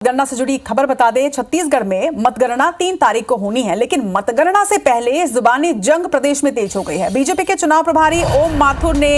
मतगणना से जुड़ी खबर बता दें, छत्तीसगढ़ में मतगणना 3 तारीख को होनी है, लेकिन मतगणना से पहले जुबानी जंग प्रदेश में तेज हो गई है। बीजेपी के चुनाव प्रभारी ओम माथुर ने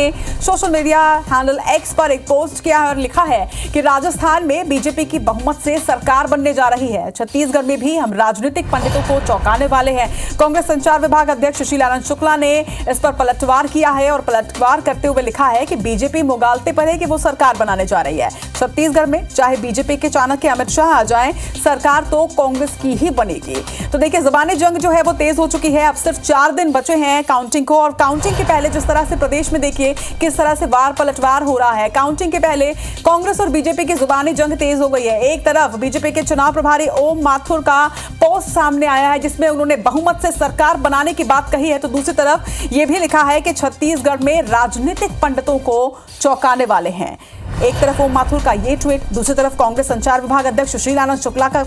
सोशल मीडिया हैंडल एक्स पर एक पोस्ट किया और लिखा है कि राजस्थान में बीजेपी की बहुमत से सरकार बनने जा रही है। छत्तीसगढ़ में भी हम राजनीतिक पंडितों को चौंकाने वाले हैं। कांग्रेस संचार विभाग अध्यक्ष सुशील आनंद शुक्ला ने इस पर पलटवार किया है और पलटवार करते हुए लिखा है कि बीजेपी मुगालते पर है कि वो सरकार बनाने जा रही है। छत्तीसगढ़ में चाहे बीजेपी के चाणक्य अमित शाह आ जाएं, सरकार तो कांग्रेस की ही बनेगी। तो देखिए, ज़बानी जंग जो है वो तेज हो चुकी है। अब सिर्फ 4 दिन बचे हैं काउंटिंग को, और काउंटिंग के पहले जिस तरह से प्रदेश में देखिए किस तरह से वार पलटवार हो रहा है। काउंटिंग के पहले कांग्रेस और बीजेपी की ज़बानी जंग तेज हो गई है। एक तरफ बीजेपी के चुनाव प्रभारी ओम माथुर का पोस्ट सामने आया है जिसमें उन्होंने बहुमत से सरकार बनाने की बात कही है, तो दूसरी तरफ यह भी लिखा है कि छत्तीसगढ़ में राजनीतिक पंडितों को चौंकाने वाले हैं। एक तरफ ओम माथुर का ये ट्वीट, दूसरी तरफ कांग्रेस संचार विभाग अध्यक्ष सुशील आनंद शुक्ला का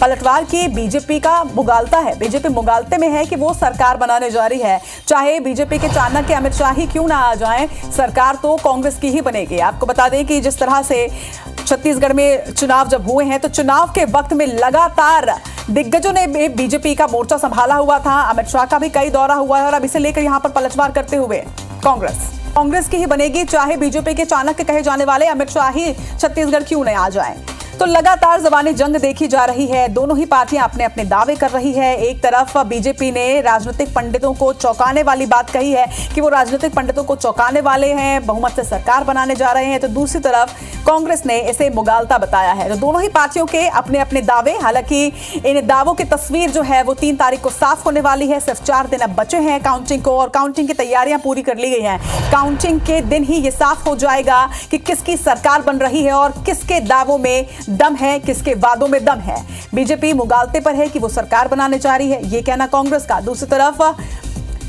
पलटवार की बीजेपी का मुगालता है। बीजेपी मुगालते में है कि वो सरकार बनाने जा रही है। चाहे बीजेपी के चाणक्य अमित शाह ही क्यों ना आ जाएं, सरकार तो कांग्रेस की ही बनेगी। आपको बता दें कि जिस तरह से छत्तीसगढ़ में चुनाव जब हुए हैं, तो चुनाव के वक्त में लगातार दिग्गजों ने बीजेपी का मोर्चा संभाला हुआ था। अमित शाह का भी कई दौरा हुआ है और अब इसे लेकर यहां पर पलटवार करते हुए कांग्रेस की ही बनेगी। चाहे बीजेपी के चाणक्य कहे जाने वाले अमित शाह ही छत्तीसगढ़ क्यों नहीं आ जाएं। तो लगातार ज़बानी जंग देखी जा रही है। दोनों ही पार्टियां अपने अपने दावे कर रही है। एक तरफ बीजेपी ने राजनीतिक पंडितों को चौंकाने वाली बात कही है कि वो राजनीतिक पंडितों को चौंकाने वाले हैं, बहुमत से सरकार बनाने जा रहे हैं, तो दूसरी तरफ कांग्रेस ने इसे मुगालता बताया है। तो दोनों ही पार्टियों के अपने अपने दावे, हालांकि इन दावों की तस्वीर जो है वो 3 तारीख को साफ होने वाली है। सिर्फ 4 दिन अब बचे हैं काउंटिंग को, और काउंटिंग की तैयारियां पूरी कर ली गई हैं। काउंटिंग के दिन ही ये साफ हो जाएगा कि किसकी सरकार बन रही है और किसके दावों में दम है, किसके वादों में दम है। बीजेपी मुगालते पर है कि वो सरकार बनाने जा रही है, ये कहना कांग्रेस का। दूसरी तरफ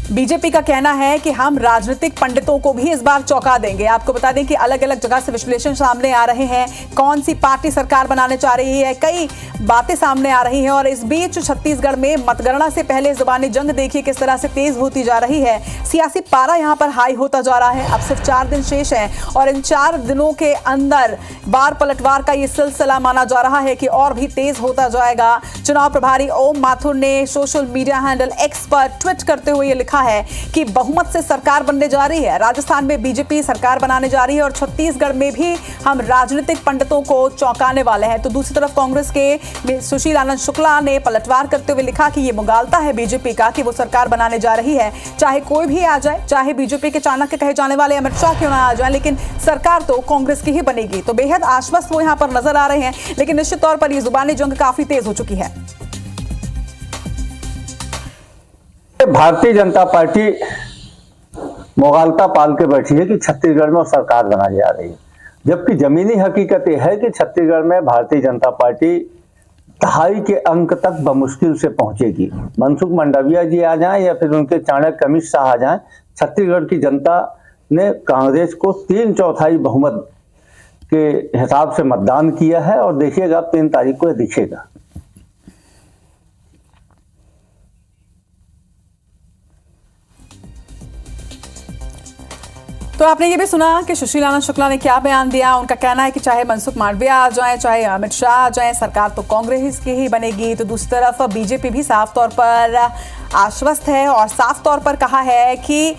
बीजेपी का कहना है कि हम राजनीतिक पंडितों को भी इस बार चौंका देंगे। आपको बता दें कि अलग अलग जगह से विश्लेषण सामने आ रहे हैं, कौन सी पार्टी सरकार बनाने जा रही है, कई बातें सामने आ रही हैं। और इस बीच छत्तीसगढ़ में मतगणना से पहले ज़बानी जंग देखिए किस तरह से तेज होती जा रही है। सियासी पारा यहां पर हाई होता जा रहा है। अब सिर्फ 4 दिन शेष हैं और इन 4 दिनों के अंदर वार पलटवार का ये सिलसिला माना जा रहा है कि और भी तेज होता जाएगा। चुनाव प्रभारी ओम माथुर ने सोशल मीडिया हैंडल एक्स पर ट्वीट करते हुए लिखा है कि बहुमत से सरकार बनने जा रही है। राजस्थान में बीजेपी सरकार बनाने जा रही है और छत्तीसगढ़ में भी हम राजनीतिक पंडितों को चौंकाने वाले हैं। तो दूसरी तरफ कांग्रेस के सुशील आनंद शुक्ला ने पलटवार करते हुए लिखा कि ये मुगालता है बीजेपी का कि वो सरकार बनाने जा रही है। चाहे कोई भी आ जाए, चाहे बीजेपी के चाणक्य कहे जाने वाले अमित शाह क्यों ना आ जाए, लेकिन सरकार तो कांग्रेस की ही बनेगी। तो बेहद आश्वस्त वो यहां पर नजर आ रहे हैं, लेकिन निश्चित तौर पर ये जुबानी जंग काफी तेज हो चुकी है। भारतीय जनता पार्टी मुगालता पाल के बैठी है कि छत्तीसगढ़ में सरकार बनाने जा रही है, जबकि जमीनी हकीकत यह है कि छत्तीसगढ़ में भारतीय जनता पार्टी 2.5 के अंक तक बमुश्किल से पहुंचेगी। मनसुख मंडाविया जी आ जाएं या फिर उनके चाणक्य अमित शाह आ जाएं, छत्तीसगढ़ की जनता ने कांग्रेस को 3/4 बहुमत के हिसाब से मतदान किया है और देखिएगा 3 तारीख को यह दिखेगा। तो आपने ये भी सुना कि सुशील आनंद शुक्ला ने क्या बयान दिया। उनका कहना है कि चाहे मनसुख मांडविया आ जाए, चाहे अमित शाह आ जाए, सरकार तो कांग्रेस की ही बनेगी। तो दूसरी तरफ बीजेपी भी साफ तौर पर आश्वस्त है और साफ तौर पर कहा है कि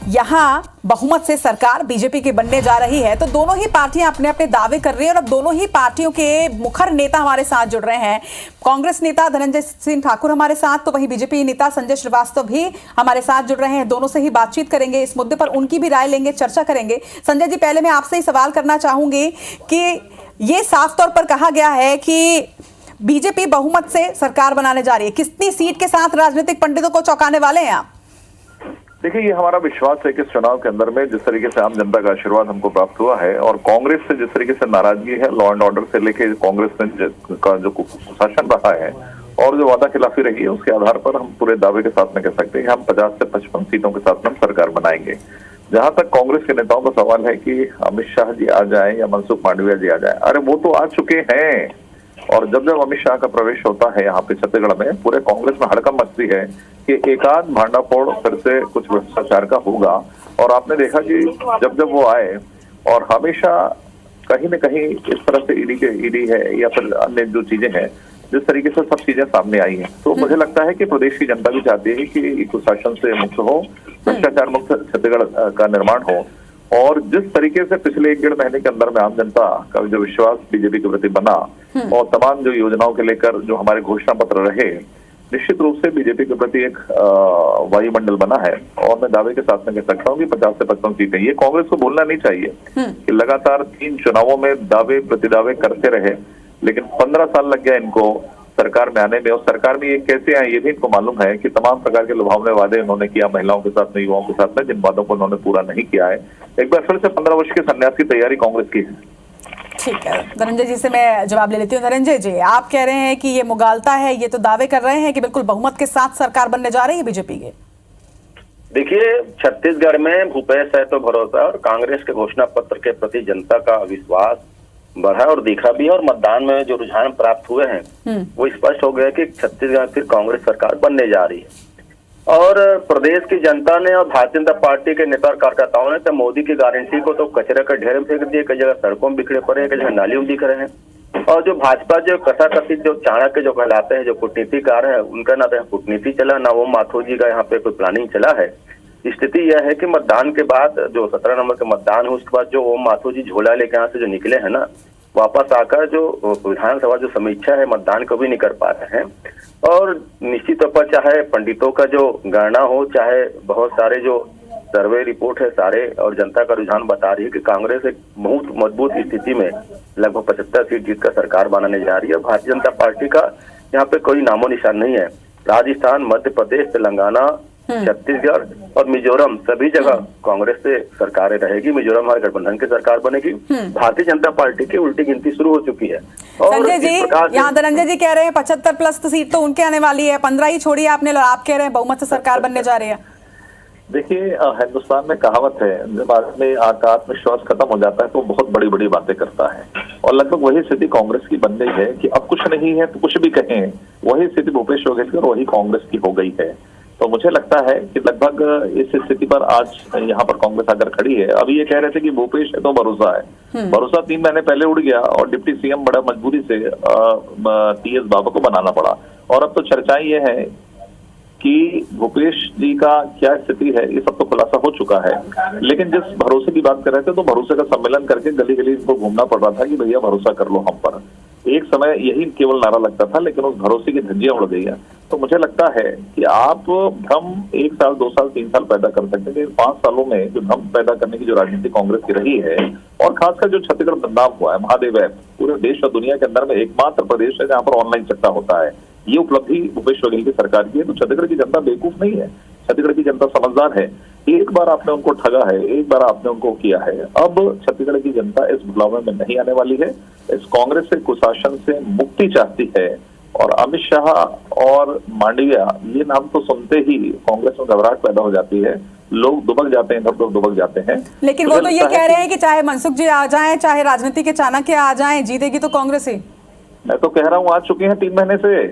यहाँ बहुमत से सरकार बीजेपी की बनने जा रही है। तो दोनों ही पार्टियां अपने अपने दावे कर रही हैं और अब दोनों ही पार्टियों के मुखर नेता हमारे साथ जुड़ रहे हैं। कांग्रेस नेता धनंजय सिंह ठाकुर हमारे साथ, तो वहीं बीजेपी नेता संजय श्रीवास्तव भी हमारे साथ जुड़ रहे हैं। दोनों से ही बातचीत करेंगे, इस मुद्दे पर उनकी भी राय लेंगे, चर्चा करेंगे। संजय जी, पहले मैं आपसे ही सवाल करना चाहूंगी कि ये साफ तौर पर कहा गया है कि बीजेपी बहुमत से सरकार बनाने जा रही है, कितनी सीट के साथ राजनीतिक पंडितों को चौंकाने वाले हैं आप? देखिए, ये हमारा विश्वास है कि इस चुनाव के अंदर में जिस तरीके से आम जनता का आशीर्वाद हमको प्राप्त हुआ है और कांग्रेस से जिस तरीके से नाराजगी है, लॉ एंड ऑर्डर से लेके कांग्रेस में का जो शासन रहा है और जो वादा खिलाफी रही है, उसके आधार पर हम पूरे दावे के साथ में कह सकते हैं कि हम 50 से 55 सीटों के साथ में सरकार बनाएंगे। जहां तक कांग्रेस के नेताओं का सवाल है कि अमित शाह जी आ जाए या मनसुख मांडविया जी आ जाए, अरे वो तो आ चुके हैं। और जब जब अमित शाह का प्रवेश होता है यहाँ पे छत्तीसगढ़ में, पूरे कांग्रेस में हड़कंप मचती है कि एकाध भांडाफोड़ फिर से कुछ भ्रष्टाचार का होगा। और आपने देखा कि जब जब वो आए और हमेशा कहीं न कहीं इस तरह से ईडी है या फिर अन्य जो चीजें हैं, जिस तरीके से सब चीजें सामने आई हैं, तो मुझे लगता है कि प्रदेश की जनता भी चाहती है कि कुशासन से मुक्त हो, भ्रष्टाचार मुक्त छत्तीसगढ़ का निर्माण हो। और जिस तरीके से पिछले 1-1.5 महीने के अंदर में आम जनता का जो विश्वास बीजेपी के प्रति बना और तमाम जो योजनाओं के लेकर जो हमारे घोषणा पत्र रहे, निश्चित रूप से बीजेपी के प्रति एक वायुमंडल बना है। और मैं दावे के साथ में कह सकता हूँ कि 50 से 55 सीटें, ये कांग्रेस को बोलना नहीं चाहिए कि लगातार 3 चुनावों में दावे प्रतिदावे करते रहे, लेकिन 15 साल लग गया इनको सरकार में आने में। और सरकार में ये कैसे आए ये भी इनको मालूम है कि तमाम प्रकार के लुभावने वादे उन्होंने किया महिलाओं के साथ में, युवाओं के साथ में, जिन वादों को उन्होंने पूरा नहीं किया है। एक बार फिर से 15 वर्ष के संन्यास की तैयारी कांग्रेस की है। ठीक है, धनंजय जी से मैं जवाब ले लेती हूँ। धनंजय जी, आप कह रहे हैं कि ये मुगालता है, ये तो दावे कर रहे हैं कि बिल्कुल बहुमत के साथ सरकार बनने जा रही है बीजेपी के। देखिए, छत्तीसगढ़ में भूपेश है तो भरोसा, और कांग्रेस के घोषणा पत्र के प्रति जनता का विश्वास बढ़ा और दिखा भी है। और मतदान में जो रुझान प्राप्त हुए हैं वो स्पष्ट हो गया कि छत्तीसगढ़ फिर कांग्रेस सरकार बनने जा रही है। और प्रदेश की जनता ने और भारतीय जनता पार्टी के नेता और कार्यकर्ताओं ने तो मोदी की गारंटी को तो कचरे का ढेर में फेंक दिए, कई जगह सड़कों में बिखरे पड़े हैं, कई जगह नालियों में दिख रहे हैं। और जो भाजपा जो कथाकथित जो चाणक्य जो कहलाते हैं, जो कूटनीतिकार है, उनका ना तो कूटनीति चला, ना ओम माथुर जी का यहाँ पे कोई प्लानिंग चला है। स्थिति यह है कि मतदान के बाद जो 17 नंबर के मतदान है, उसके बाद जो ओम माथुर जी झोला लेके यहाँ से जो निकले हैं ना, वापस आकर जो विधानसभा जो समीक्षा है मतदान को भी नहीं कर पा रहे हैं। और निश्चित तौर पर चाहे पंडितों का जो गणना हो, चाहे बहुत सारे जो सर्वे रिपोर्ट है सारे, और जनता का रुझान बता रही है कि कांग्रेस एक बहुत मजबूत स्थिति में लगभग 75 सीट जीतकर सरकार बनाने जा रही है। भारतीय जनता पार्टी का यहाँ पे कोई नामो निशान नहीं है। राजस्थान, मध्य प्रदेश, तेलंगाना, छत्तीसगढ़ और मिजोरम सभी जगह कांग्रेस से सरकारें रहेगी। मिजोरम हमारे गठबंधन की सरकार बनेगी। भारतीय जनता पार्टी की उल्टी गिनती शुरू हो चुकी है। और संजय जी, यहाँ धनंजय जी कह रहे हैं 75+ सीट तो उनके आने वाली है, 15 ही छोड़ी आपने, और आप कह रहे हैं बहुमत से सरकार बनने जा रही है। देखिए, हिंदुस्तान में कहावत है, जब आदमी का आत्मविश्वास खत्म हो जाता है तो बहुत बड़ी बड़ी बातें करता है। और लगभग वही स्थिति कांग्रेस की बन गई है कि अब कुछ नहीं है तो कुछ भी कहें, वही स्थिति भूपेश बघेल की और वही कांग्रेस की हो गई है। तो मुझे लगता है कि लगभग इस स्थिति पर आज यहाँ पर कांग्रेस आकर खड़ी है। अभी ये कह रहे थे कि भूपेश है तो भरोसा है, भरोसा 3 महीने पहले उड़ गया और डिप्टी सीएम बड़ा मजबूरी से TS बाबा को बनाना पड़ा। और अब तो चर्चाएं ये है कि भूपेश जी का क्या स्थिति है, ये सब तो खुलासा हो चुका है। लेकिन जिस भरोसे की बात कर रहे थे, तो भरोसे का सम्मेलन करके गली गली इनको घूमना पड़ रहा था कि भैया भरोसा कर लो हम पर। एक समय यही केवल नारा लगता था, लेकिन उस भरोसे की धज्जियां उड़ गई है। तो मुझे लगता है कि आप भ्रम 1 साल, 2 साल, 3 साल पैदा कर सकते हैं, 5 सालों में जो भ्रम पैदा करने की जो राजनीति कांग्रेस की रही है, और खासकर जो छत्तीसगढ़ बदनाम हुआ है, महादेव ऐप पूरे देश और दुनिया के अंदर में एकमात्र प्रदेश है जहाँ पर ऑनलाइन चट्टा होता है, ये उपलब्धि भूपेश बघेल की सरकार की है। तो छत्तीसगढ़ की जनता बेवकूफ नहीं है, छत्तीसगढ़ की जनता समझदार है। एक बार आपने उनको ठगा है, एक बार आपने उनको किया है, अब छत्तीसगढ़ की जनता इस भुलावे में नहीं आने वाली है। इस कांग्रेस से, कुशासन से मुक्ति चाहती है। और अमित शाह और मांडविया, ये नाम तो सुनते ही कांग्रेस में घबराहट पैदा हो जाती है, लोग दुबक जाते हैं, इधर दुबक जाते हैं। लेकिन वो तो ये कह रहे हैं कि चाहे मनसुख जी आ जाएं, चाहे राजनीति के चाणक्य आ जाएं, जीतेगी तो कांग्रेस ही। मैं तो कह रहा हूँ आ चुके हैं 3 महीने से,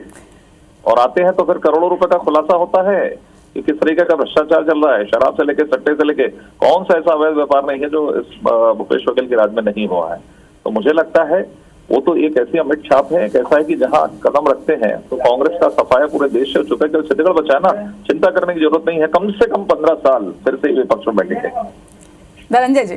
और आते हैं तो फिर करोड़ों रुपए का खुलासा होता है कि किस तरीके का भ्रष्टाचार चल रहा है, शराब से लेके सट्टे से लेके, कौन सा ऐसा अवैध व्यापार नहीं है जो इस भूपेश बघेल के राज में नहीं हुआ है। तो मुझे लगता है वो तो एक ऐसी अमिट छाप है, एक ऐसा है कि जहां कदम रखते हैं तो कांग्रेस का सफाया पूरे देश से हो चुका है। छत्तीसगढ़ बचाना चिंता करने की जरूरत नहीं है, कम से कम 15 साल फिर से विपक्ष में बैठेंगे। धनंजय जी,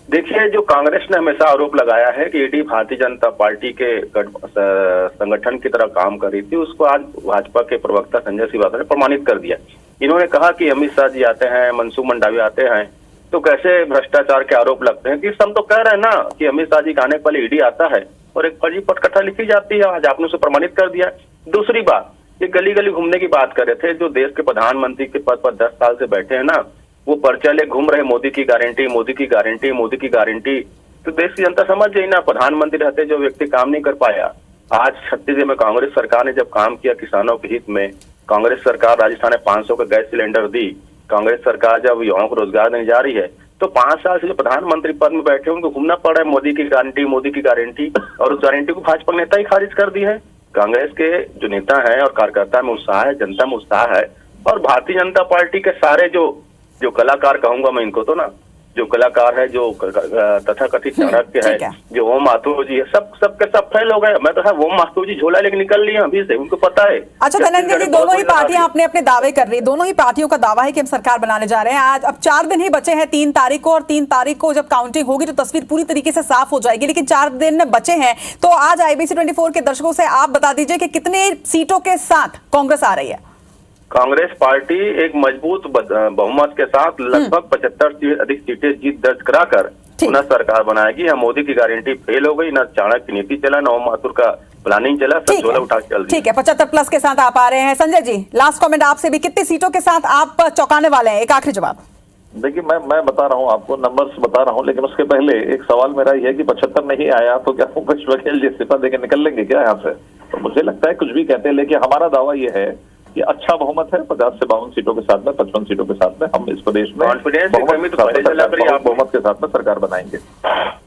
देखिए, जो कांग्रेस ने हमेशा आरोप लगाया है कि ईडी भारतीय जनता पार्टी के संगठन की तरह काम कर रही थी, उसको आज भाजपा के प्रवक्ता संजय श्रीवास्तव ने प्रमाणित कर दिया। इन्होंने कहा कि अमित शाह जी आते हैं, मनसुख मंडाविया आते हैं, तो कैसे भ्रष्टाचार के आरोप लगते हैं। कि हम तो कह रहे हैं ना कि अमित शाह जी आने पहले ईडी आता है और एक फर्जी पटकथा लिखी जाती है, आज आपने उसे प्रमाणित कर दिया। दूसरी बात, ये गली गली घूमने की बात कर रहे थे, जो देश के प्रधानमंत्री के पद पर 10 साल से बैठे हैं ना, वो पर्चा ले घूम रहे, मोदी की गारंटी, मोदी की गारंटी, मोदी की गारंटी। तो देश की जनता समझ गई ना, प्रधानमंत्री रहते जो व्यक्ति काम नहीं कर पाया। आज छत्तीसगढ़ में कांग्रेस सरकार ने जब काम किया किसानों के हित में, कांग्रेस सरकार राजस्थान में 500 का गैस सिलेंडर दी, कांग्रेस सरकार जब युवाओं को रोजगार देने जा रही है, तो 5 साल से जो प्रधानमंत्री पद में बैठे उनको घूमना पड़ रहा है मोदी की गारंटी, मोदी की गारंटी, और उस गारंटी को भाजपा नेता ही खारिज कर दी है। कांग्रेस के जो नेता है और कार्यकर्ता में उत्साह है, जनता में उत्साह है। और भारतीय जनता पार्टी के सारे जो कलाकार कहूंगा मैं इनको, तो ना जो कलाकार है, जो तथाकथित चाणक्य ठीक है, है। जो ओम माथुर जी है, सबके सब फेल हो गए। मैं तो ओम माथुर जी झोला लेके निकल लिए अभी से, उनको पता है। अच्छा धनंजय जी, दोनों ही पार्टियां अपने अपने दावे कर रही है, दोनों ही पार्टियों का दावा है कि हम सरकार बनाने जा रहे हैं। आज अब 4 दिन ही बचे हैं, 3 तारीख को, और 3 तारीख को जब काउंटिंग होगी तो तस्वीर पूरी तरीके से साफ हो जाएगी, लेकिन 4 दिन बचे हैं। तो आज IBC 24 के दर्शकों से आप बता दीजिए कि कितने सीटों के साथ कांग्रेस आ रही है। कांग्रेस पार्टी एक मजबूत बहुमत के साथ लगभग 75 से अधिक सीटें जीत दर्ज कराकर पुनः सरकार बनाएगी। यहाँ मोदी की गारंटी फेल हो गई, न चाणक्य नीति चला, न ओम माथुर का प्लानिंग चला, सब झोला उठा के चल दिया। ठीक है, 75+ के साथ आप आ रहे हैं। संजय जी, लास्ट कमेंट आपसे भी, कितनी सीटों के साथ आप चौंकाने वाले हैं? एक आखिरी जवाब। देखिए, मैं बता रहा हूँ आपको, नंबर्स बता रहा हूँ, लेकिन उसके पहले एक सवाल मेरा यह है कि 75 नहीं आया तो क्या भूपेश बघेल जी इस्तीफा देके निकल लेंगे क्या यहाँ से? तो मुझे लगता है कुछ भी कहते हैं, लेकिन हमारा दावा यह है कि अच्छा बहुमत है, 50 से 52 सीटों के साथ में, 55 सीटों के साथ में हम इस प्रदेश में कॉन्फिडेंस बहुमत के साथ में सरकार बनाएंगे।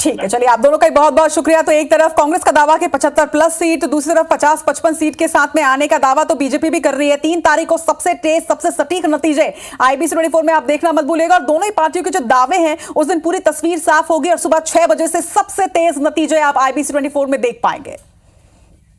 ठीक है, चलिए आप दोनों का बहुत बहुत शुक्रिया। तो एक तरफ कांग्रेस का दावा कि 75+ सीट, दूसरी तरफ 50-55 सीट के साथ में आने का दावा तो बीजेपी भी कर रही है। 3 तारीख को सबसे तेज, सबसे सटीक नतीजे IBC 24 में आप देखना मत भूलिएगा। और दोनों ही पार्टियों के जो दावे हैं उस दिन पूरी तस्वीर साफ होगी और सुबह 6 बजे से सबसे तेज नतीजे आप IBC 24 में देख पाएंगे।